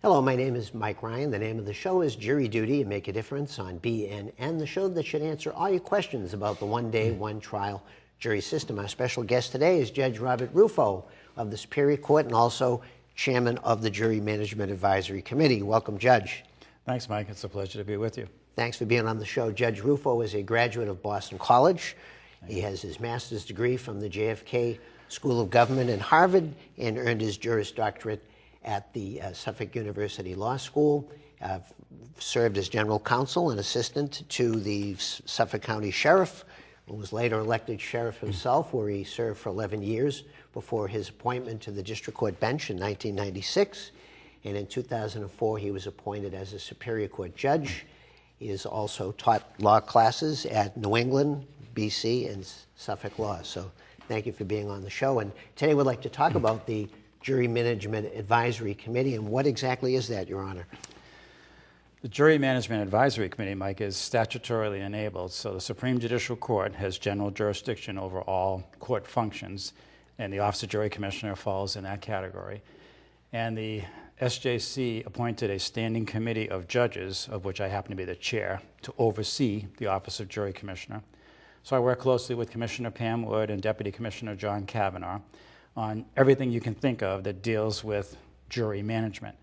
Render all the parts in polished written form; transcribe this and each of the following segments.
Hello, my name is Mike Ryan. The name of the show is Jury Duty and Make a Difference on BNN, the show that should answer all your questions about the one-day, one-trial jury system. Our special guest today is Judge Robert Rufo of the Superior Court and also Chairman of the Jury Management Advisory Committee. Welcome, Judge. Thanks, Mike. It's a pleasure to be with you. Thanks for being on the show. Judge Rufo is a graduate of Boston College. He has his master's degree from the JFK School of Government and Harvard and earned his Juris Doctorate at the Suffolk University Law School, served as general counsel and assistant to the Suffolk County Sheriff, who was later elected sheriff himself, where he served for 11 years before his appointment to the District Court bench in 1996. And in 2004, he was appointed as a Superior Court judge. He has also taught law classes at New England, BC, and Suffolk Law. So thank you for being on the show. And today we'd like to talk about the Jury Management Advisory Committee, and what exactly is that, Your Honor? The Jury Management Advisory Committee, Mike, is statutorily enabled, so the Supreme Judicial Court has general jurisdiction over all court functions, and the Office of Jury Commissioner falls in that category. And the SJC appointed a standing committee of judges, of which I happen to be the chair, to oversee the Office of Jury Commissioner. So I work closely with Commissioner Pam Wood and Deputy Commissioner John Kavanaugh on everything you can think of that deals with jury management.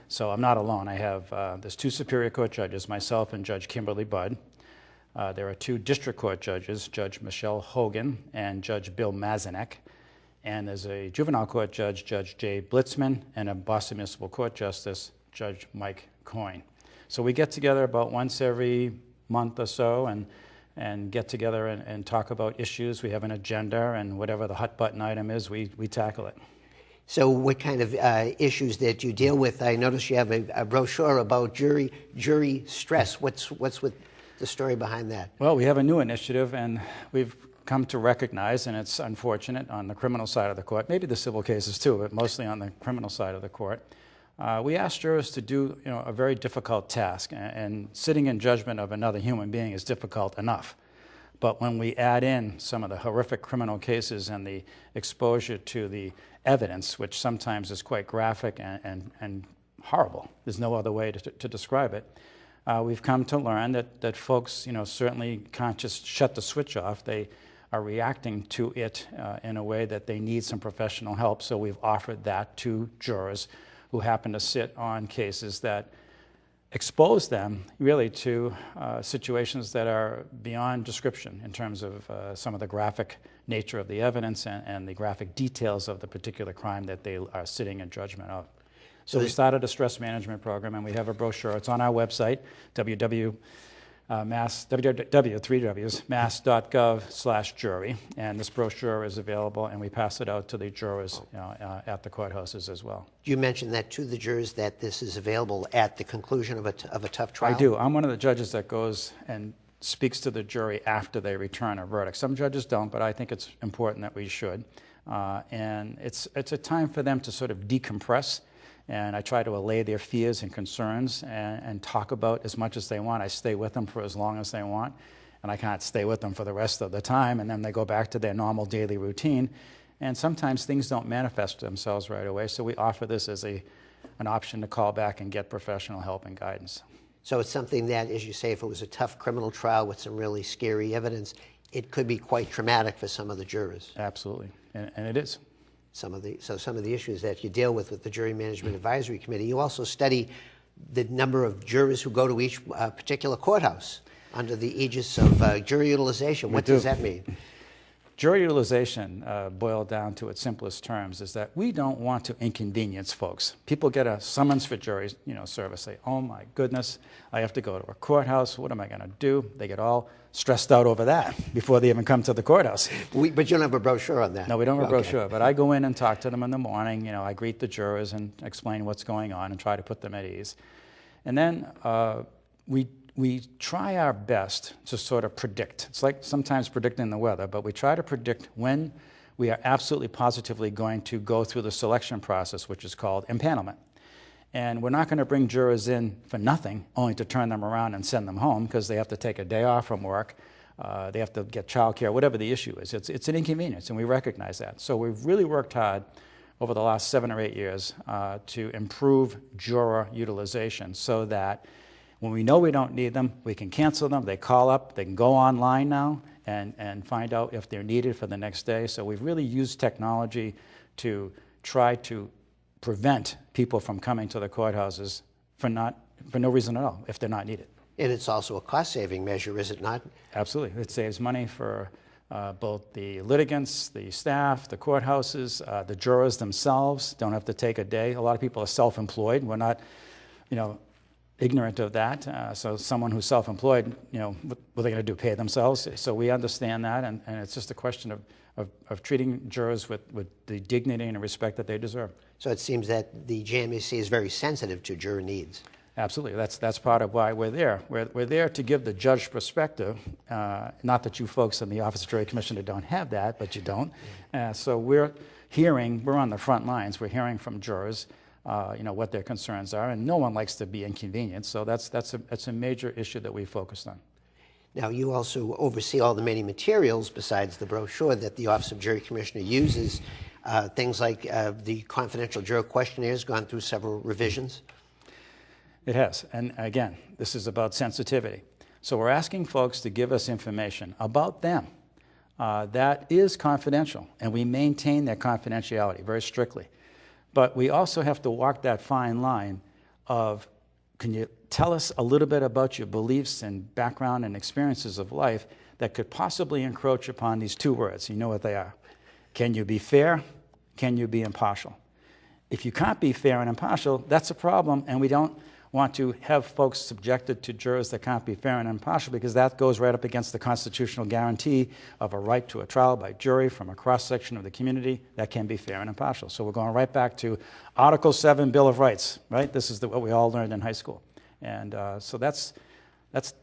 So I'm not alone. I have, there's two Superior Court judges, myself and Judge Kimberly Budd. There are two District Court judges, Judge Michelle Hogan and Judge Bill Mazanek. And there's a Juvenile Court judge, Judge Jay Blitzman, and a Boston Municipal Court Justice, Judge Mike Coyne. So we get together about once every month or so and get together and talk about issues. We have an agenda, and whatever the hot button item is, we tackle it. So what kind of issues that you deal with? I notice you have a brochure about jury stress. What's with the story behind that? Well, we have a new initiative, and we've come to recognize, and it's unfortunate on the criminal side of the court, maybe the civil cases too, but mostly on the criminal side of the court. We ask jurors to do a very difficult task, and sitting in judgment of another human being is difficult enough. But when we add in some of the horrific criminal cases and the exposure to the evidence, which sometimes is quite graphic and horrible, there's no other way to describe it, we've come to learn that folks certainly can't just shut the switch off. They are reacting to it in a way that they need some professional help, so we've offered that to jurors who happen to sit on cases that expose them really to situations that are beyond description in terms of some of the graphic nature of the evidence and the graphic details of the particular crime that they are sitting in judgment of. So we started a stress management program, and we have a brochure. It's on our website, www.mass.gov/jury, and this brochure is available, and we pass it out to the jurors at the courthouses as well. You mentioned that to the jurors, that this is available at the conclusion of a tough trial? I do. I'm one of the judges that goes and speaks to the jury after they return a verdict. Some judges don't, but I think it's important that we should. And it's a time for them to sort of decompress, and I try to allay their fears and concerns and talk about as much as they want. I stay with them for as long as they want, and I can't stay with them for the rest of the time, and then they go back to their normal daily routine. And sometimes things don't manifest themselves right away, so we offer this as an option to call back and get professional help and guidance. So it's something that, as you say, if it was a tough criminal trial with some really scary evidence, it could be quite traumatic for some of the jurors. Absolutely, and it is. Some of the issues that you deal with the Jury Management Advisory Committee. You also study the number of jurors who go to each particular courthouse under the aegis of jury utilization. What does that mean? Jury utilization, boiled down to its simplest terms, is that we don't want to inconvenience folks. People get a summons for jury service. Say, oh my goodness, I have to go to a courthouse. What am I going to do? They get all stressed out over that before they even come to the courthouse. But you don't have a brochure on that. No, we don't have a brochure. But I go in and talk to them in the morning. I greet the jurors and explain what's going on and try to put them at ease. And then we try our best to sort of predict. It's like sometimes predicting the weather, but we try to predict when we are absolutely positively going to go through the selection process, which is called impanelment. And we're not going to bring jurors in for nothing, only to turn them around and send them home because they have to take a day off from work. They have to get child care, whatever the issue is. It's an inconvenience, and we recognize that. So we've really worked hard over the last 7 or 8 years to improve juror utilization so that when we know we don't need them, we can cancel them. They call up. They can go online now and find out if they're needed for the next day. So we've really used technology to try to prevent people from coming to the courthouses for no reason at all if they're not needed. And it's also a cost-saving measure, is it not? Absolutely. It saves money for both the litigants, the staff, the courthouses, the jurors themselves don't have to take a day. A lot of people are self-employed. We're not, ignorant of that. So someone who's self-employed, what are they going to do, pay themselves? So we understand that, and it's just a question of treating jurors with the dignity and respect that they deserve. So it seems that the JMAC is very sensitive to juror needs. Absolutely. That's part of why we're there. We're there to give the judge perspective. Not that you folks in the Office of Jury Commissioner don't have that, but you don't. So we're on the front lines. We're hearing from jurors, what their concerns are, and no one likes to be inconvenienced. So that's a major issue that we focused on. Now, you also oversee all the many materials besides the brochure that the Office of Jury Commissioner uses. Things like the confidential juror questionnaire has gone through several revisions. It has. And again, this is about sensitivity. So we're asking folks to give us information about them that is confidential, and we maintain their confidentiality very strictly. But we also have to walk that fine line of, can you tell us a little bit about your beliefs and background and experiences of life that could possibly encroach upon these two words? You know what they are. Can you be fair? Can you be impartial? If you can't be fair and impartial, that's a problem, and we don't want to have folks subjected to jurors that can't be fair and impartial, because that goes right up against the constitutional guarantee of a right to a trial by jury from a cross-section of the community that can be fair and impartial. So we're going right back to Article 7 Bill of Rights, right? This is what we all learned in high school. And so that's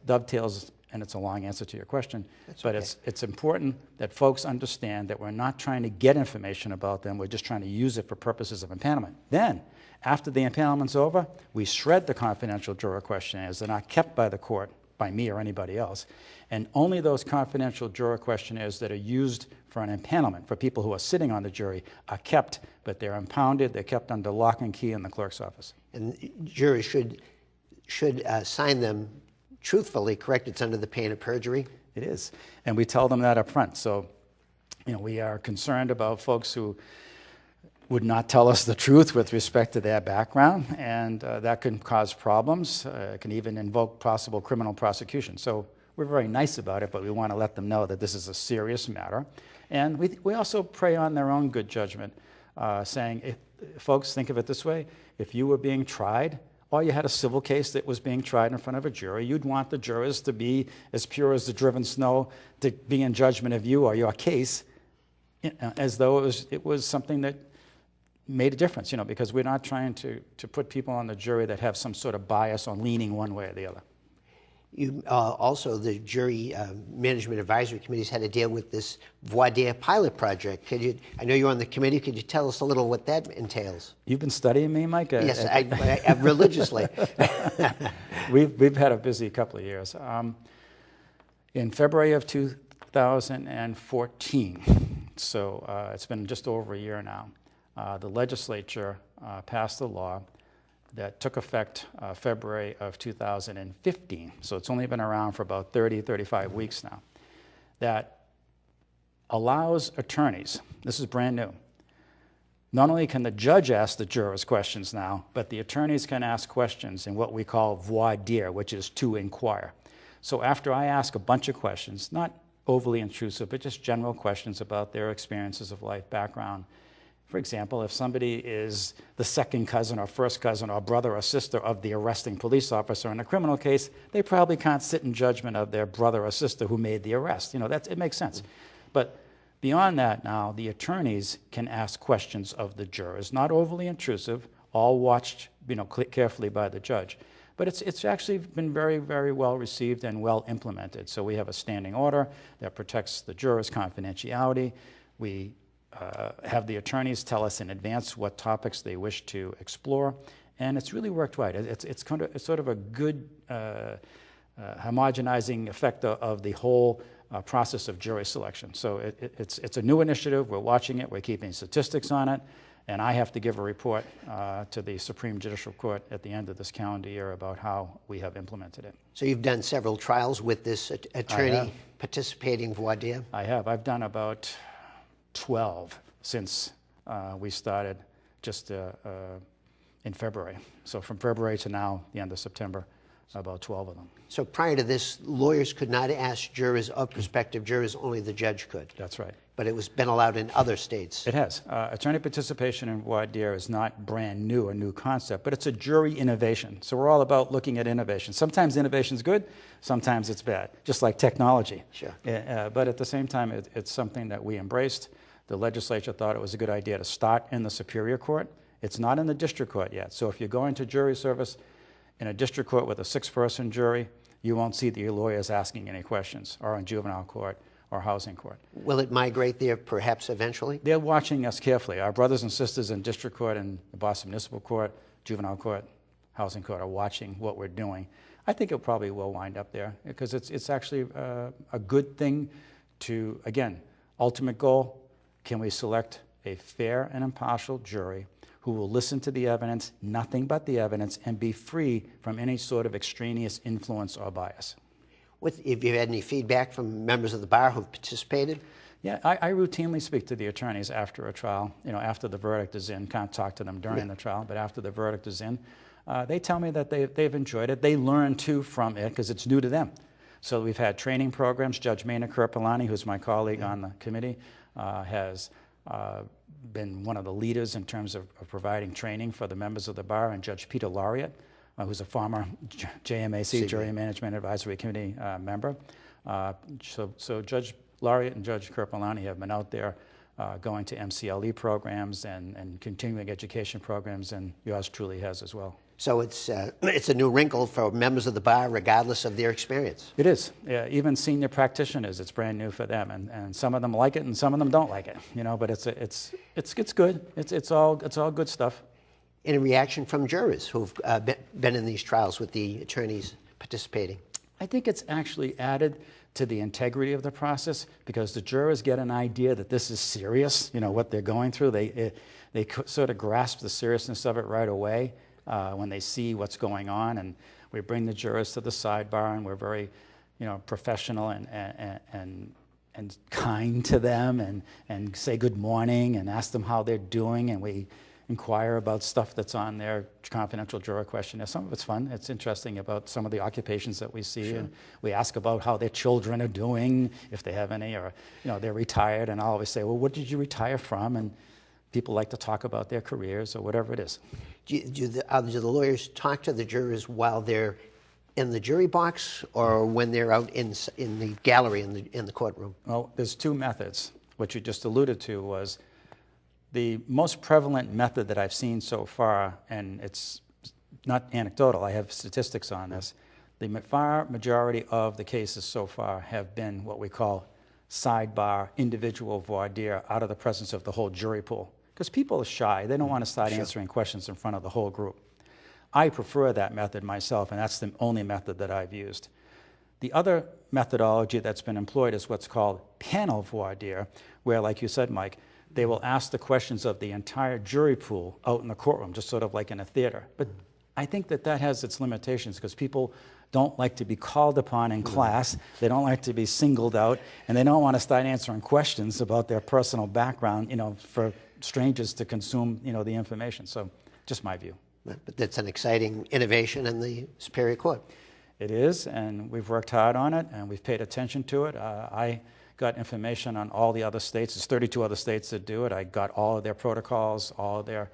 dovetails, and it's a long answer to your question, but okay. It's important that folks understand that we're not trying to get information about them, we're just trying to use it for purposes of impanelment. Then, after the impanelment's over, we shred the confidential juror questionnaires. They're not kept by the court, by me or anybody else. And only those confidential juror questionnaires that are used for an impanelment, for people who are sitting on the jury, are kept, but they're impounded, they're kept under lock and key in the clerk's office. And juries should sign them truthfully, correct? It's under the pain of perjury? It is. And we tell them that up front. So, we are concerned about folks who would not tell us the truth with respect to their background, and that can cause problems. It can even invoke possible criminal prosecution. So we're very nice about it, but we want to let them know that this is a serious matter. And we also prey on their own good judgment, saying, folks, think of it this way. If you were being tried, or you had a civil case that was being tried in front of a jury, you'd want the jurors to be as pure as the driven snow, to be in judgment of you or your case, as though it was something that made a difference, because we're not trying to put people on the jury that have some sort of bias on leaning one way or the other. You also, the jury management advisory committees had to deal with this voir dire pilot project. I know you're on the committee. Could you tell us a little what that entails? You've been studying me, Mike? Yes, I religiously. We've had a busy couple of years. In February of 2014, so it's been just over a year now, the legislature passed a law that took effect February of 2015. So it's only been around for about 35 weeks now, that allows attorneys, this is brand new, not only can the judge ask the jurors questions now, but the attorneys can ask questions in what we call voir dire, which is to inquire. So after I ask a bunch of questions, not overly intrusive, but just general questions about their experiences of life, background. For example, if somebody is the second cousin or first cousin or brother or sister of the arresting police officer in a criminal case, they probably can't sit in judgment of their brother or sister who made the arrest. It makes sense. But beyond that now, the attorneys can ask questions of the jurors, not overly intrusive, all watched carefully by the judge. But it's actually been very, very well received and well implemented. So we have a standing order that protects the jurors' confidentiality. We have the attorneys tell us in advance what topics they wish to explore, and it's really worked right. It's sort of a good homogenizing effect of the whole process of jury selection. So it's a new initiative. We're watching it. We're keeping statistics on it, And I have to give a report to the Supreme Judicial Court at the end of this calendar year about how we have implemented it. So you've done several trials with this attorney have. participating voir dire? I have. I've done about 12 since we started just in February. So from February to now, the end of September, about 12 of them. So prior to this, lawyers could not ask jurors or prospective jurors, only the judge could. That's right. But it was been allowed in other states. It has. Attorney participation in voir dire is not brand new, a new concept, but it's a jury innovation. So we're all about looking at innovation. Sometimes innovation's good, sometimes it's bad, just like technology. Sure. But at the same time, it's something that we embraced. The legislature thought it was a good idea to start in the Superior Court. It's not in the district court yet. So if you're going to jury service in a district court with a 6-person jury, you won't see the lawyers asking any questions, or in juvenile court or housing court. Will it migrate there perhaps eventually? They're watching us carefully. Our brothers and sisters in district court and the Boston Municipal Court, juvenile court, housing court are watching what we're doing. I think it probably will wind up there because it's actually a good thing to, again, ultimate goal, can we select a fair and impartial jury who will listen to the evidence, nothing but the evidence, and be free from any sort of extraneous influence or bias. If you had any feedback from members of the bar who've participated? Yeah, I routinely speak to the attorneys after a trial, after the verdict is in. Can't talk to them during the trial, but after the verdict is in, they tell me that they've enjoyed it. They learn, too, from it because it's new to them. So we've had training programs. Judge Maina Kirpalani, who's my colleague on the committee, has been one of the leaders in terms of providing training for the members of the bar, and Judge Peter Laureate, who's a former JMAC, Jury Management Advisory Committee member. So Judge Laureate and Judge Kirpalani have been out there going to MCLE programs and continuing education programs, and yours truly has as well. So it's a new wrinkle for members of the bar, regardless of their experience. It is. Yeah, even senior practitioners, it's brand new for them, and some of them like it, and some of them don't like it. But it's good. It's all good stuff. Any reaction from jurors who've been in these trials with the attorneys participating? I think it's actually added to the integrity of the process because the jurors get an idea that this is serious. What they're going through. They sort of grasp the seriousness of it right away. When they see what's going on, and we bring the jurors to the sidebar, and we're very, professional and kind to them, and say good morning, and ask them how they're doing, and we inquire about stuff that's on their confidential juror questionnaire. Some of it's fun. It's interesting about some of the occupations that we see, and we ask about how their children are doing, if they have any, or they're retired, and I'll always say, well, what did you retire from? And people like to talk about their careers or whatever it is. Do the lawyers talk to the jurors while they're in the jury box or when they're out in the gallery in the courtroom? Well, there's two methods. What you just alluded to was the most prevalent method that I've seen so far, and it's not anecdotal, I have statistics on this. The far majority of the cases so far have been what we call sidebar, individual voir dire, out of the presence of the whole jury pool. Because people are shy. They don't want to start answering questions in front of the whole group. I prefer that method myself, and that's the only method that I've used. The other methodology that's been employed is what's called panel voir dire, where, like you said, Mike, they will ask the questions of the entire jury pool out in the courtroom, just sort of like in a theater. But I think that has its limitations because people don't like to be called upon in class, they don't like to be singled out, and they don't want to start answering questions about their personal background, for strangers to consume, the information. So just my view. But that's an exciting innovation in the Superior Court. It is, and we've worked hard on it, and we've paid attention to it. I got information on all the other states. There's 32 other states that do it. I got all of their protocols, all of their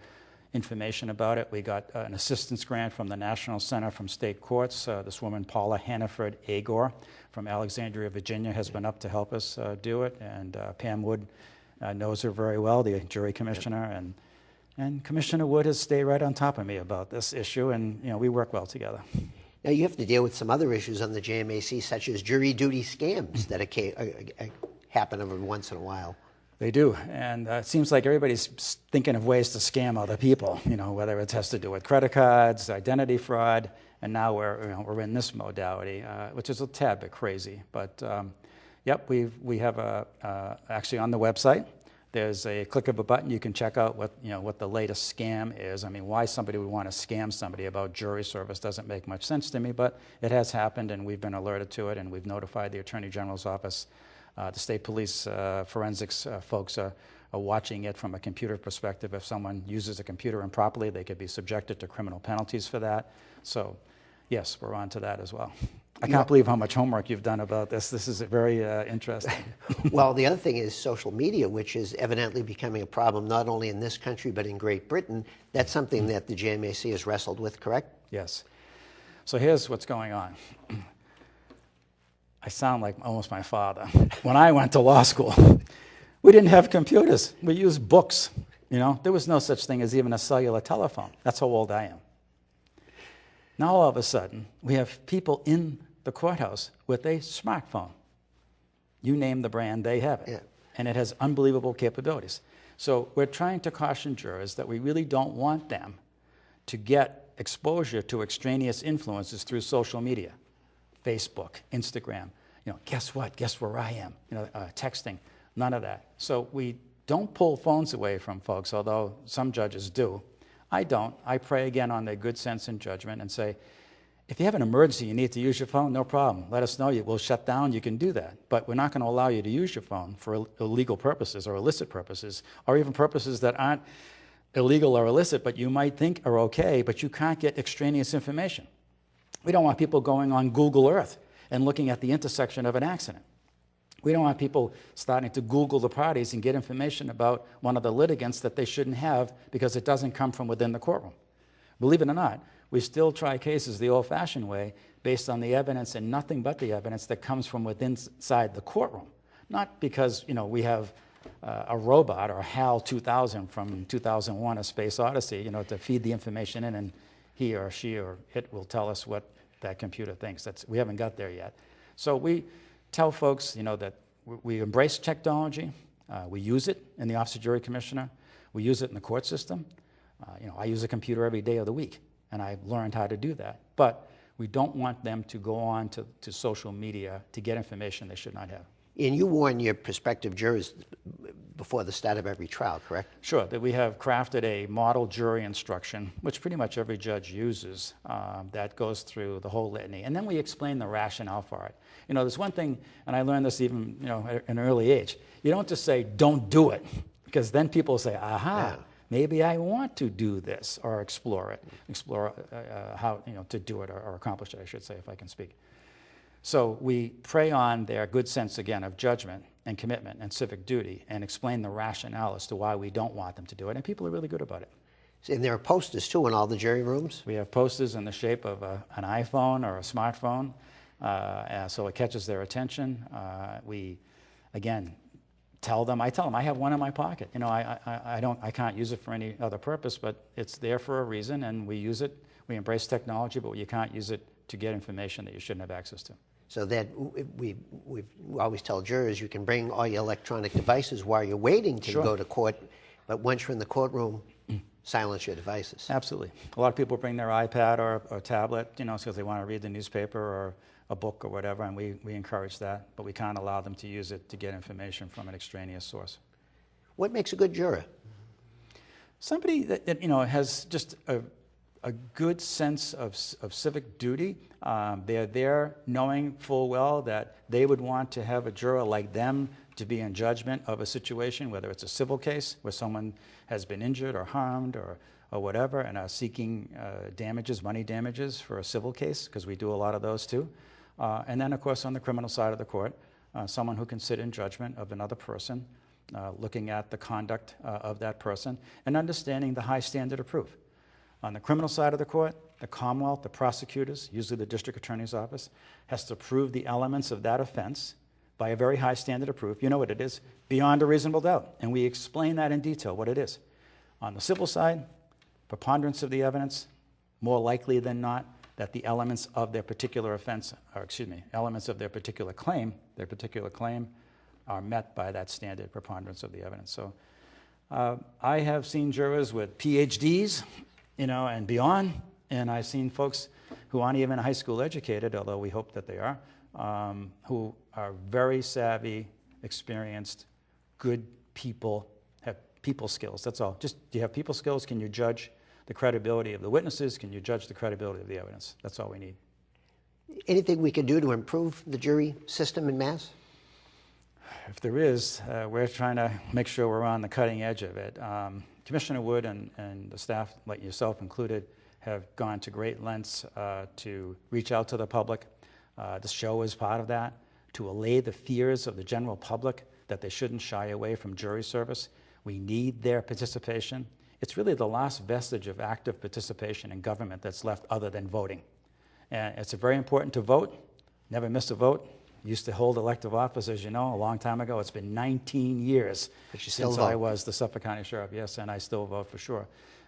information about it. We got an assistance grant from the National Center from State Courts. This woman, Paula Hannaford Agor from Alexandria, Virginia, has been up to help us do it, and Pam Wood knows her very well, the jury commissioner, and Commissioner Wood has stayed right on top of me about this issue, and we work well together. Now you have to deal with some other issues on the JMAC, such as jury duty scams that happen every once in a while. They do, and it seems like everybody's thinking of ways to scam other people, whether it has to do with credit cards, identity fraud, and now we're in this modality, which is a tad bit crazy, but yep, we have actually on the website, There's a click of a button. You can check out what the latest scam is. I mean, why somebody would want to scam somebody about jury service doesn't make much sense to me, but it has happened, and we've been alerted to it, and we've notified the Attorney General's office. The state police forensics folks are watching it from a computer perspective. If someone uses a computer improperly, they could be subjected to criminal penalties for that. So, yes, we're on to that as well. I can't believe how much homework you've done about this. This is very interesting. Well, the other thing is social media, which is evidently becoming a problem not only in this country but in Great Britain. That's something that the JMAC has wrestled with, correct? Yes. So here's what's going on. I sound like almost my father. When I went to law school, we didn't have computers. We used books. There was no such thing as even a cellular telephone. That's how old I am. Now all of a sudden, we have people in the courthouse with a smartphone. You name the brand, they have it. Yeah. And it has unbelievable capabilities. So we're trying to caution jurors that we really don't want them to get exposure to extraneous influences through social media, Facebook, Instagram. Guess what? Guess where I am? Texting, none of that. So we don't pull phones away from folks, although some judges do. I don't. I pray again on their good sense and judgment and say, if you have an emergency, you need to use your phone, no problem. Let us know. We'll shut down. You can do that. But we're not going to allow you to use your phone for illegal purposes or illicit purposes, or even purposes that aren't illegal or illicit, but you might think are okay, but you can't get extraneous information. We don't want people going on Google Earth and looking at the intersection of an accident. We don't want people starting to Google the parties and get information about one of the litigants that they shouldn't have because it doesn't come from within the courtroom. Believe it or not, we still try cases the old-fashioned way based on the evidence and nothing but the evidence that comes from within inside the courtroom. Not because we have a robot or HAL 2000 from 2001, A Space Odyssey, to feed the information in, and he or she or it will tell us what that computer thinks. We haven't got there yet. So we tell folks, that we embrace technology. We use it in the Office of Jury Commissioner. We use it in the court system. I use a computer every day of the week, and I've learned how to do that. But we don't want them to go on to social media to get information they should not have. And you warn your prospective jurors before the start of every trial, correct? Sure, that we have crafted a model jury instruction, which pretty much every judge uses, that goes through the whole litany. And then we explain the rationale for it. There's one thing, and I learned this even at an early age. You don't just say, don't do it, because then people say, aha, maybe I want to do this, or explore how to do it, or accomplish it, I should say, if I can speak. So we prey on their good sense, again, of judgment and commitment and civic duty and explain the rationale as to why we don't want them to do it. And people are really good about it. And there are posters, too, in all the jury rooms? We have posters in the shape of an iPhone or a smartphone, so it catches their attention. We, again, I tell them I have one in my pocket. I can't use it for any other purpose, but it's there for a reason, and we use it. We embrace technology, but you can't use it to get information that you shouldn't have access to. So that we always tell jurors you can bring all your electronic devices while you're waiting to go to court, but once you're in the courtroom, silence your devices. Absolutely. A lot of people bring their iPad or tablet, because they want to read the newspaper or a book or whatever, and we encourage that, but we can't allow them to use it to get information from an extraneous source. What makes a good juror? Somebody that has just a good sense of civic duty. They're there knowing full well that they would want to have a juror like them to be in judgment of a situation, whether it's a civil case where someone has been injured or harmed or whatever, and are seeking damages, money damages for a civil case, because we do a lot of those too. And then, of course, on the criminal side of the court, someone who can sit in judgment of another person, looking at the conduct of that person, and understanding the high standard of proof. On the criminal side of the court, the Commonwealth, the prosecutors, usually the district attorney's office, has to prove the elements of that offense by a very high standard of proof. You know what it is, beyond a reasonable doubt. And we explain that in detail, what it is. On the civil side, preponderance of the evidence, more likely than not that the elements of their particular offense, elements of their particular claim are met by that standard preponderance of the evidence. So I have seen jurors with PhDs, and beyond, and I've seen folks who aren't even high school educated, although we hope that they are, who are very savvy, experienced, good people, people skills. That's all. Just, do you have people skills? Can you judge the credibility of the witnesses? Can you judge the credibility of the evidence? That's all we need. Anything we can do to improve the jury system in Mass? If there is, we're trying to make sure we're on the cutting edge of it. Commissioner Wood and the staff, like yourself included, have gone to great lengths to reach out to the public. The show is part of that, to allay the fears of the general public that they shouldn't shy away from jury service. We need their participation. It's really the last vestige of active participation in government that's left other than voting. And it's very important to vote. Never miss a vote. Used to hold elective office, as you know, a long time ago. It's been 19 years since I was the Suffolk County Sheriff. Yes, and I still vote for sure.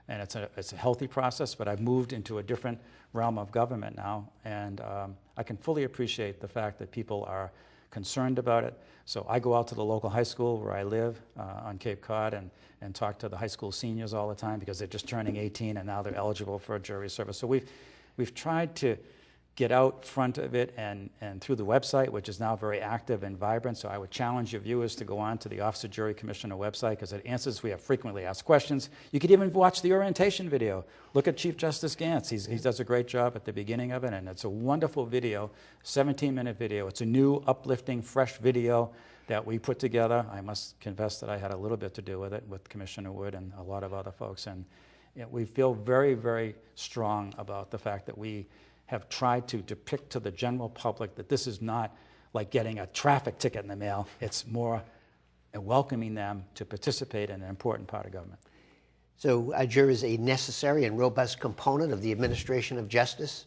And it's a healthy process, but I've moved into a different realm of government now, and I can fully appreciate the fact that people are concerned about it. So I go out to the local high school where I live on Cape Cod and talk to the high school seniors all the time because they're just turning 18 and now they're eligible for a jury service. So we've tried to get out front of it and through the website, which is now very active and vibrant. So I would challenge your viewers to go on to the Officer Jury Commissioner website because it answers, we have frequently asked questions. You could even watch the orientation video. Look at Chief Justice Gantz. He does a great job at the beginning of it, and it's a wonderful video, 17-minute video. It's a new, uplifting, fresh video that we put together. I must confess that I had a little bit to do with it with Commissioner Wood and a lot of other folks. And we feel very, very strong about the fact that we have tried to depict to the general public that this is not like getting a traffic ticket in the mail. It's more welcoming them to participate in an important part of government. So a jury is a necessary and robust component of the administration of justice?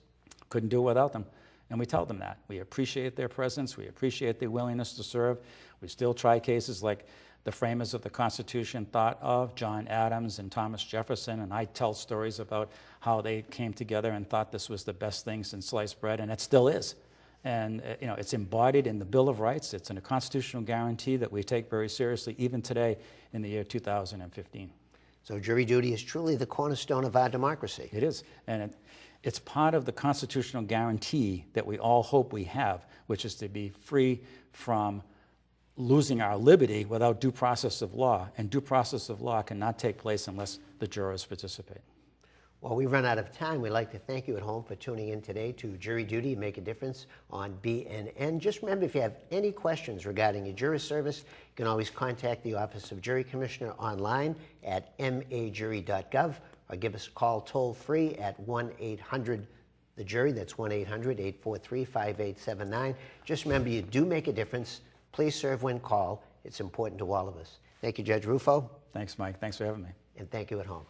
Couldn't do it without them. And we tell them that. We appreciate their presence. We appreciate their willingness to serve. We still try cases like the framers of the Constitution thought of, John Adams and Thomas Jefferson, and I tell stories about how they came together and thought this was the best thing since sliced bread, and it still is. And it's embodied in the Bill of Rights. It's in a constitutional guarantee that we take very seriously, even today in the year 2015. So jury duty is truly the cornerstone of our democracy. It is, and it's part of the constitutional guarantee that we all hope we have, which is to be free from losing our liberty without due process of law, and due process of law cannot take place unless the jurors participate. Well, we've run out of time. We'd like to thank you at home for tuning in today to Jury Duty, Make a Difference on BNN. Just remember, if you have any questions regarding your jury service, you can always contact the Office of Jury Commissioner online at majury.gov or give us a call toll-free at 1-800-THE-JURY. That's 1-800-843-5879. Just remember, you do make a difference. Please serve when called. It's important to all of us. Thank you, Judge Rufo. Thanks, Mike. Thanks for having me. And thank you at home.